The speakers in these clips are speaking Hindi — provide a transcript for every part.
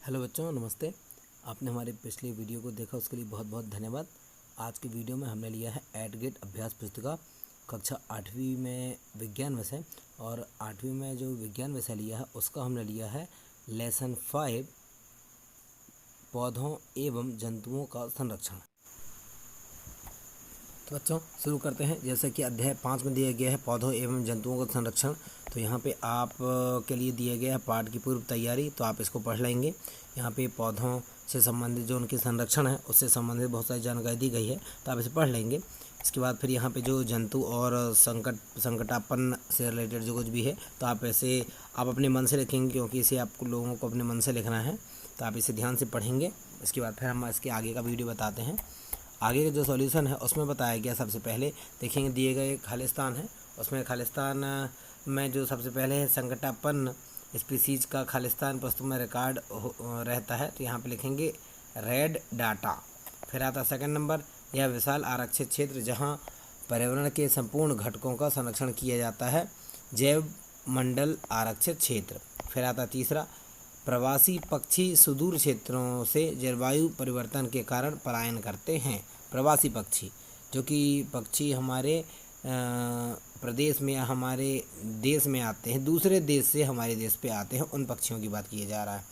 हेलो बच्चों, नमस्ते। आपने हमारे पिछले वीडियो को देखा, उसके लिए बहुत बहुत धन्यवाद। आज की वीडियो में हमने लिया है एट गेट अभ्यास पुस्तिका कक्षा 8वीं में विज्ञान विषय, और 8वीं में जो विज्ञान विषय लिया है उसका हमने लिया है लेसन 5 पौधों एवं जंतुओं का संरक्षण। तो बच्चों शुरू करते हैं। जैसे कि अध्याय 5 में दिया गया है पौधों एवं जंतुओं का संरक्षण, तो यहाँ पे आप के लिए दिया गया है पाठ की पूर्व तैयारी, तो आप इसको पढ़ लेंगे। यहाँ पे पौधों से संबंधित जो उनके संरक्षण है उससे संबंधित बहुत सारी जानकारी दी गई है, तो आप इसे पढ़ लेंगे। इसके बाद फिर यहाँ पे जो जंतु और संकटापन्न से रिलेटेड जो कुछ भी है, तो आप ऐसे आप अपने मन से लिखेंगे, क्योंकि इसे आपको लोगों को अपने मन से लिखना है, तो आप इसे ध्यान से पढ़ेंगे। इसके बाद फिर हम इसके आगे का वीडियो बताते हैं। आगे का जो सॉल्यूशन है उसमें बताया गया, सबसे पहले देखेंगे दिए गए खालिस्तान है, उसमें खालिस्तान में जो सबसे पहले है संकटापन्न स्पीसीज का खालिस्तान पुस्तक में रिकॉर्ड रहता है, तो यहाँ पे लिखेंगे रेड डाटा। फिर आता सेकंड नंबर, यह विशाल आरक्षित क्षेत्र जहाँ पर्यावरण के संपूर्ण घटकों का संरक्षण किया जाता है, जैव मंडल आरक्षित क्षेत्र। फिर आता तीसरा, प्रवासी पक्षी सुदूर क्षेत्रों से जलवायु परिवर्तन के कारण पलायन करते हैं। प्रवासी पक्षी, जो कि पक्षी हमारे प्रदेश में या हमारे देश में आते हैं, दूसरे देश से हमारे देश पे आते हैं, उन पक्षियों की बात किया जा रहा है।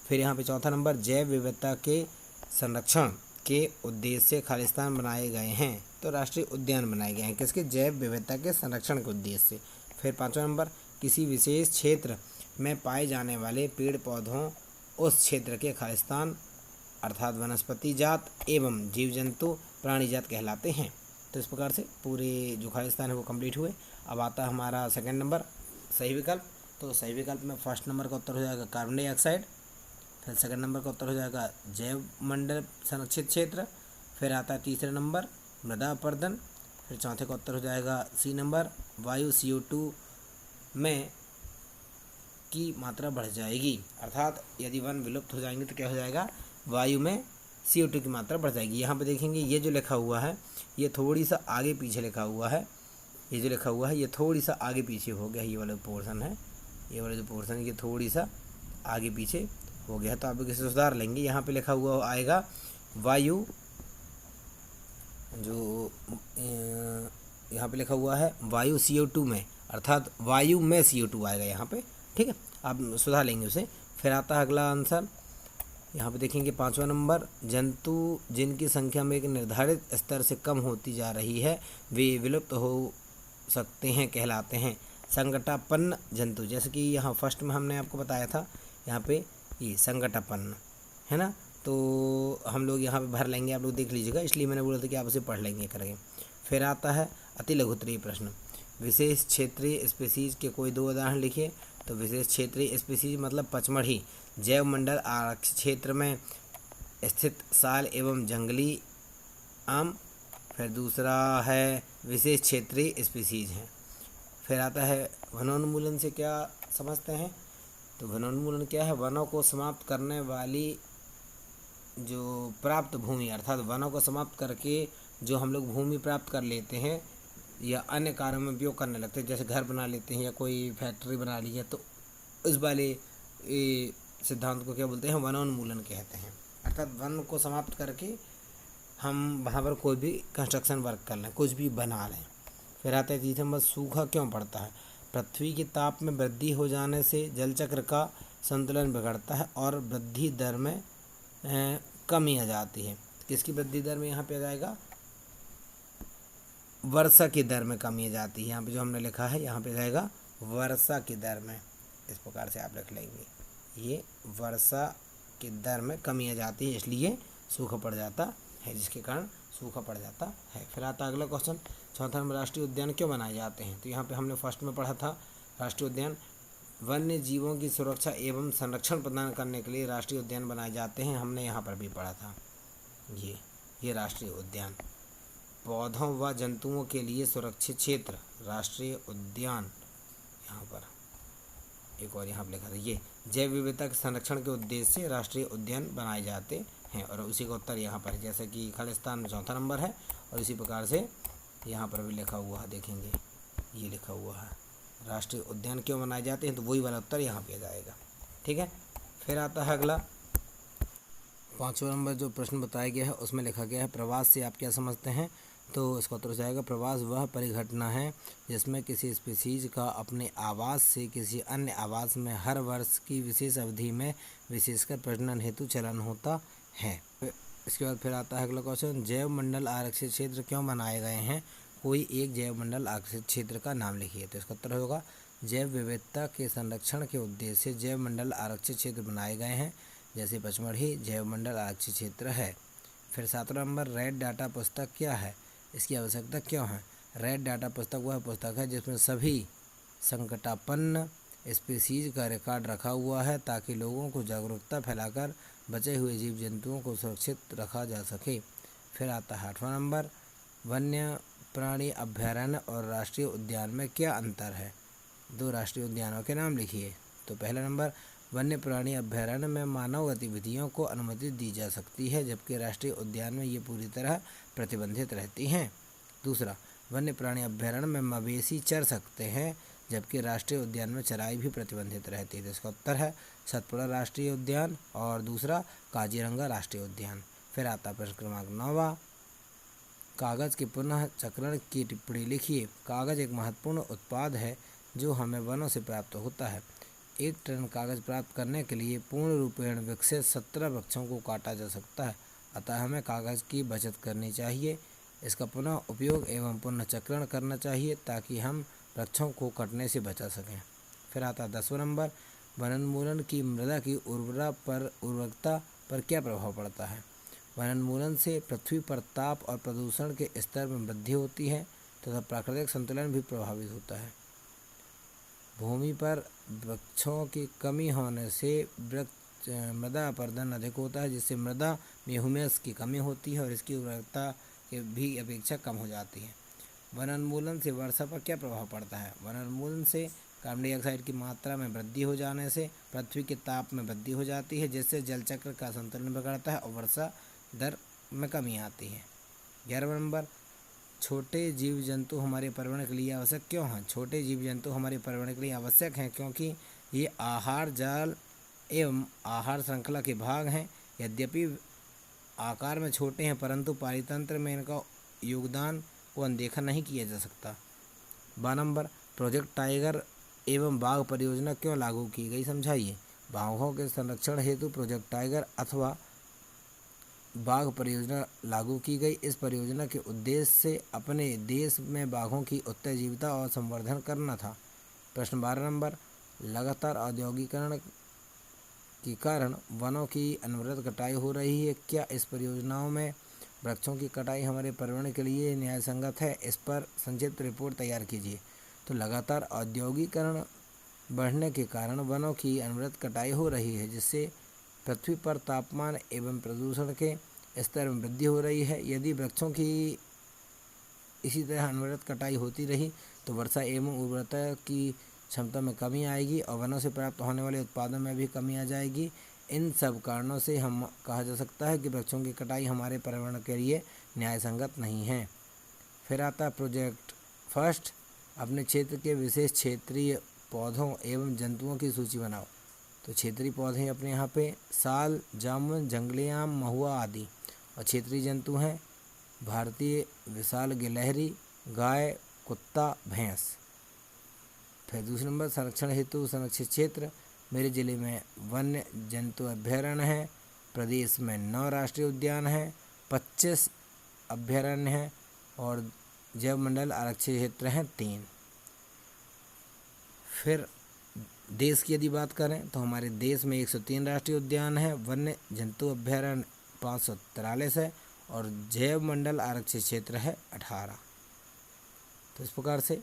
फिर यहाँ पे चौथा नंबर, जैव विविधता के संरक्षण के उद्देश्य से खालिस्तान बनाए गए हैं, तो राष्ट्रीय उद्यान बनाए गए हैं किसके? जैव विविधता के संरक्षण के उद्देश्य से। फिर पाँचवा नंबर, किसी विशेष क्षेत्र में पाए जाने वाले पेड़ पौधों उस क्षेत्र के खालिस्तान अर्थात वनस्पति जात एवं जीव जंतु प्राणी जात कहलाते हैं। तो इस प्रकार से पूरे जो खालिस्तान है वो कंप्लीट हुए। अब आता हमारा सेकंड नंबर, सही विकल्प। तो सही विकल्प में फर्स्ट नंबर का उत्तर हो जाएगा कार्बन डाइऑक्साइड। फिर सेकंड नंबर का उत्तर हो जाएगा जैव मंडल संरक्षित क्षेत्र। फिर आता है तीसरा नंबर मृदा अपर्दन। फिर चौथे का उत्तर हो जाएगा सी नंबर, वायु CO2 में की मात्रा बढ़ जाएगी, अर्थात यदि वन विलुप्त हो जाएंगे तो क्या हो जाएगा? वायु में CO2 की मात्रा बढ़ जाएगी। यहाँ पे देखेंगे ये जो लिखा हुआ है ये थोड़ी सा आगे पीछे लिखा हुआ है, ये जो लिखा हुआ है ये थोड़ी सा आगे पीछे हो गया, ये वाला पोर्शन है, ये वाला जो पोर्शन है ये थोड़ी सा आगे पीछे हो गया, तो आप इसे सुधार लेंगे। यहाँ पे लिखा हुआ आएगा वायु, जो यहाँ पे लिखा हुआ है वायु CO2 में, अर्थात वायु में CO2 आएगा यहाँ पे, ठीक है, आप सुधार लेंगे उसे। फिर आता है अगला आंसर, यहाँ पे देखेंगे पाँचवा नंबर, जंतु जिनकी संख्या में एक निर्धारित स्तर से कम होती जा रही है वे विलुप्त हो सकते हैं कहलाते हैं संकटापन्न जंतु। जैसे कि यहाँ फर्स्ट में हमने आपको बताया था, यहाँ पे ये संकटापन्न है ना, तो हम लोग यहाँ पे भर लेंगे, आप लोग देख लीजिएगा, इसलिए मैंने बोला था कि आप उसे पढ़ लेंगे करके। फिर आता है अति लघुत्तरीय प्रश्न, विशेष क्षेत्रीय स्पीसीज के कोई दो उदाहरण लिखिए। तो विशेष क्षेत्रीय स्पीसीज मतलब पचमढ़ी जैव मंडल आरक्षित क्षेत्र में स्थित साल एवं जंगली आम। फिर दूसरा है विशेष क्षेत्रीय स्पीसीज है। फिर आता है वनोन्मूलन से क्या समझते हैं? तो वनोन्मूलन क्या है? वनों को समाप्त करने वाली जो प्राप्त भूमि, अर्थात वनों को समाप्त करके जो हम लोग भूमि प्राप्त कर लेते हैं या अन्य कार्यों में उपयोग करने लगते हैं, जैसे घर बना लेते हैं या कोई फैक्ट्री बना ली है, तो इस वाले सिद्धांत को क्या बोलते हैं? वनोन्मूलन कहते हैं। अर्थात वन को समाप्त करके हम वहाँ पर कोई भी कंस्ट्रक्शन वर्क कर लें, कुछ भी बना लें। फिर आता है तीसरा नंबर, सूखा क्यों पड़ता है? पृथ्वी के ताप में वृद्धि हो जाने से जल चक्र का संतुलन बिगड़ता है और वृद्धि दर में कमी आ जाती है। किसकी वृद्धि दर में यहाँ पे आ जाएगा? वर्षा की दर में कमी आ जाती है। यहाँ पे जो हमने लिखा है यहाँ पे जाएगा वर्षा की दर में, इस प्रकार से आप लिख लेंगे, ये वर्षा की दर में कमी आ जाती है, इसलिए सूखा पड़ जाता है, जिसके कारण सूखा पड़ जाता है। फिर आता अगला क्वेश्चन, चौथा नंबर, राष्ट्रीय उद्यान क्यों बनाए जाते हैं? तो यहाँ पे हमने फर्स्ट में पढ़ा था राष्ट्रीय उद्यान वन्य जीवों की सुरक्षा एवं संरक्षण प्रदान करने के लिए राष्ट्रीय उद्यान बनाए जाते हैं, हमने यहाँ पर भी पढ़ा था। ये राष्ट्रीय उद्यान पौधों व जंतुओं के लिए सुरक्षित क्षेत्र राष्ट्रीय उद्यान, यहाँ पर एक और यहाँ पर लिखा था ये जैव विविधता के संरक्षण के उद्देश्य से राष्ट्रीय उद्यान बनाए जाते हैं, और उसी का उत्तर यहाँ पर जैसे कि खालिस्तान चौथा नंबर है, और इसी प्रकार से यहाँ पर भी लिखा हुआ है, देखेंगे ये लिखा हुआ है राष्ट्रीय उद्यान क्यों बनाए जाते हैं, तो वही वाला उत्तर यहाँ पे आ जाएगा, ठीक है। फिर आता है अगला, 5वां नंबर जो प्रश्न बताया गया है उसमें लिखा गया है प्रवास से आप क्या समझते हैं। तो इसका उत्तर हो जाएगा प्रवास वह परिघटना है जिसमें किसी स्पीसीज का अपने आवास से किसी अन्य आवास में हर वर्ष की विशेष अवधि में विशेषकर प्रजनन हेतु चलन होता है। इसके बाद फिर आता है अगला क्वेश्चन, जैव मंडल आरक्षित क्षेत्र क्यों बनाए गए हैं। कोई एक जैव मंडल आरक्षित क्षेत्र का नाम लिखिए। तो इसका उत्तर होगा जैव विविधता के संरक्षण के उद्देश्य से जैव मंडल आरक्षित क्षेत्र बनाए गए हैं, जैसे पचमढ़ी जैव मंडल आरक्षित क्षेत्र है। फिर 7वां नंबर, रेड डाटा पुस्तक क्या है, इसकी आवश्यकता क्यों है। रेड डाटा पुस्तक वह पुस्तक है जिसमें सभी संकटापन्न स्पीसीज का रिकॉर्ड रखा हुआ है ताकि लोगों को जागरूकता फैलाकर बचे हुए जीव जंतुओं को सुरक्षित रखा जा सके। फिर आता है 8वां नंबर, वन्य प्राणी अभयारण्य और राष्ट्रीय उद्यान में क्या अंतर है। 2 राष्ट्रीय उद्यानों के नाम लिखिए। तो पहला नंबर, वन्य प्राणी अभयारण्य में मानव गतिविधियों को अनुमति दी जा सकती है जबकि राष्ट्रीय उद्यान में ये पूरी तरह प्रतिबंधित रहती हैं। दूसरा, वन्य प्राणी अभयारण्य में मवेशी चर सकते हैं जबकि राष्ट्रीय उद्यान में चराई भी प्रतिबंधित रहती है। तो इसका उत्तर है सतपुड़ा राष्ट्रीय उद्यान और दूसरा काजीरंगा राष्ट्रीय उद्यान। फिर आता प्रश्न क्रमांक 9, कागज़ के पुनः चक्रण की टिप्पणी लिखिए। कागज़ एक महत्वपूर्ण उत्पाद है जो हमें वनों से प्राप्त होता है। 1 टन कागज़ प्राप्त करने के लिए पूर्ण रूपेण विकसित 17 वृक्षों को काटा जा सकता है, अतः हमें कागज़ की बचत करनी चाहिए, इसका पुनः उपयोग एवं पुनः चक्रण करना चाहिए ताकि हम वृक्षों को कटने से बचा सकें। फिर आता 10वां नंबर, वनोन्मूलन की मृदा की उर्वरकता पर क्या प्रभाव पड़ता है। वनोन्मूलन से पृथ्वी पर ताप और प्रदूषण के स्तर में वृद्धि होती है तथा प्राकृतिक संतुलन भी प्रभावित होता है। भूमि पर वृक्षों की कमी होने से मृदा अपरदन अधिक होता है जिससे मृदा में ह्यूमस की कमी होती है और इसकी उर्वरकता की भी अपेक्षा कम हो जाती है। वनोन्मूलन से वर्षा पर क्या प्रभाव पड़ता है। वनोन्मूलन से कार्बन डाइऑक्साइड की मात्रा में वृद्धि हो जाने से पृथ्वी के ताप में वृद्धि हो जाती है जिससे जल चक्र का संतुलन बिगड़ता है और वर्षा दर में कमी आती है। 11वां नंबर, छोटे जीव जंतु हमारे पर्यावरण के लिए आवश्यक क्यों हैं। छोटे जीव जंतु हमारे पर्यावरण के लिए आवश्यक हैं क्योंकि ये आहार जाल एवं आहार श्रृंखला के भाग हैं। यद्यपि आकार में छोटे हैं परंतु पारितंत्र में इनका योगदान को अनदेखा नहीं किया जा सकता। 12 नंबर, प्रोजेक्ट टाइगर एवं बाघ परियोजना क्यों लागू की गई, समझाइए। बाघों के संरक्षण हेतु प्रोजेक्ट टाइगर अथवा बाघ परियोजना लागू की गई। इस परियोजना के उद्देश्य से अपने देश में बाघों की उत्तेजीविता और संवर्धन करना था। प्रश्न 12 नंबर, लगातार औद्योगिकरण के कारण वनों की अनवरत कटाई हो रही है, क्या इस परियोजनाओं में वृक्षों की कटाई हमारे पर्यावरण के लिए न्याय संगत है। इस पर संक्षिप्त रिपोर्ट तैयार कीजिए। तो लगातार औद्योगिकरण बढ़ने के कारण वनों की अनवरत कटाई हो रही है जिससे पृथ्वी पर तापमान एवं प्रदूषण के स्तर में वृद्धि हो रही है। यदि वृक्षों की इसी तरह अनवरत कटाई होती रही तो वर्षा एवं उर्वरता की क्षमता में कमी आएगी और वनों से प्राप्त होने वाले उत्पादन में भी कमी आ जाएगी। इन सब कारणों से हम कहा जा सकता है कि वृक्षों की कटाई हमारे पर्यावरण के लिए न्याय संगत नहीं है। फिर आता प्रोजेक्ट फर्स्ट, अपने क्षेत्र के विशेष क्षेत्रीय पौधों एवं जंतुओं की सूची बनाओ। तो क्षेत्रीय पौधे अपने यहाँ पे साल, जामुन, जंगली आम, महुआ आदि, और क्षेत्रीय जंतु हैं भारतीय विशाल गिलहरी, गाय, कुत्ता, भैंस। फिर दूसरे नंबर, संरक्षण हेतु संरक्षित क्षेत्र, मेरे ज़िले में वन्य जंतु अभयारण्य है, प्रदेश में 9 राष्ट्रीय उद्यान हैं, 25 अभयारण्य हैं और जैव मंडल आरक्षित क्षेत्र हैं 3। फिर देश की यदि बात करें तो हमारे देश में 103 राष्ट्रीय उद्यान हैं, वन्य जंतु अभयारण्य 543 है और जैव मंडल आरक्षित क्षेत्र है 18। तो इस प्रकार से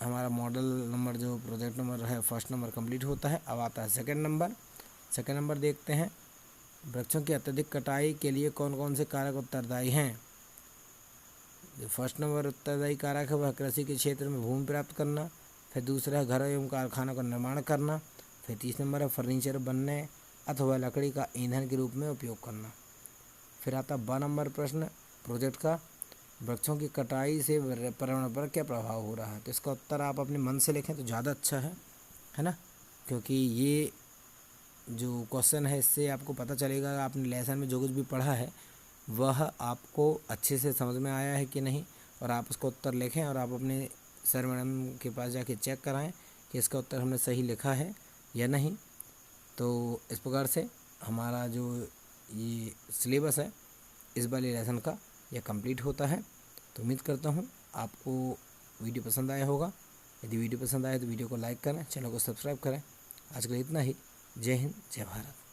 हमारा मॉडल नंबर जो प्रोजेक्ट नंबर है फर्स्ट नंबर कंप्लीट होता है। अब आता है सेकंड नंबर। सेकंड नंबर देखते हैं, वृक्षों की अत्यधिक कटाई के लिए कौन कौन से कारक उत्तरदायी हैं। जो फर्स्ट नंबर उत्तरदायी कारक है वह कृषि के क्षेत्र में भूमि प्राप्त करना, फिर दूसरा है घरों एवं कारखानों का निर्माण करना, फिर 30 नंबर है फर्नीचर बनने अथवा लकड़ी का ईंधन के रूप में उपयोग करना। फिर आता 12 नंबर प्रश्न प्रोजेक्ट का, वृक्षों की कटाई से पर्यावरण पर क्या प्रभाव हो रहा है। तो इसका उत्तर आप अपने मन से लिखें तो ज़्यादा अच्छा है ना, क्योंकि ये जो क्वेश्चन है इससे आपको पता चलेगा आपने लेसन में जो कुछ भी पढ़ा है वह आपको अच्छे से समझ में आया है कि नहीं, और आप उसका उत्तर लिखें और आप अपने सर मैडम के पास जाके चेक कराएं कि इसका उत्तर हमने सही लिखा है या नहीं। तो इस प्रकार से हमारा जो ये सिलेबस है इस वाले लेसन का यह कंप्लीट होता है। तो उम्मीद करता हूँ आपको वीडियो पसंद आया होगा। यदि वीडियो पसंद आए तो वीडियो को लाइक करें, चैनल को सब्सक्राइब करें। आज के लिए इतना ही। जय हिंद, जय भारत।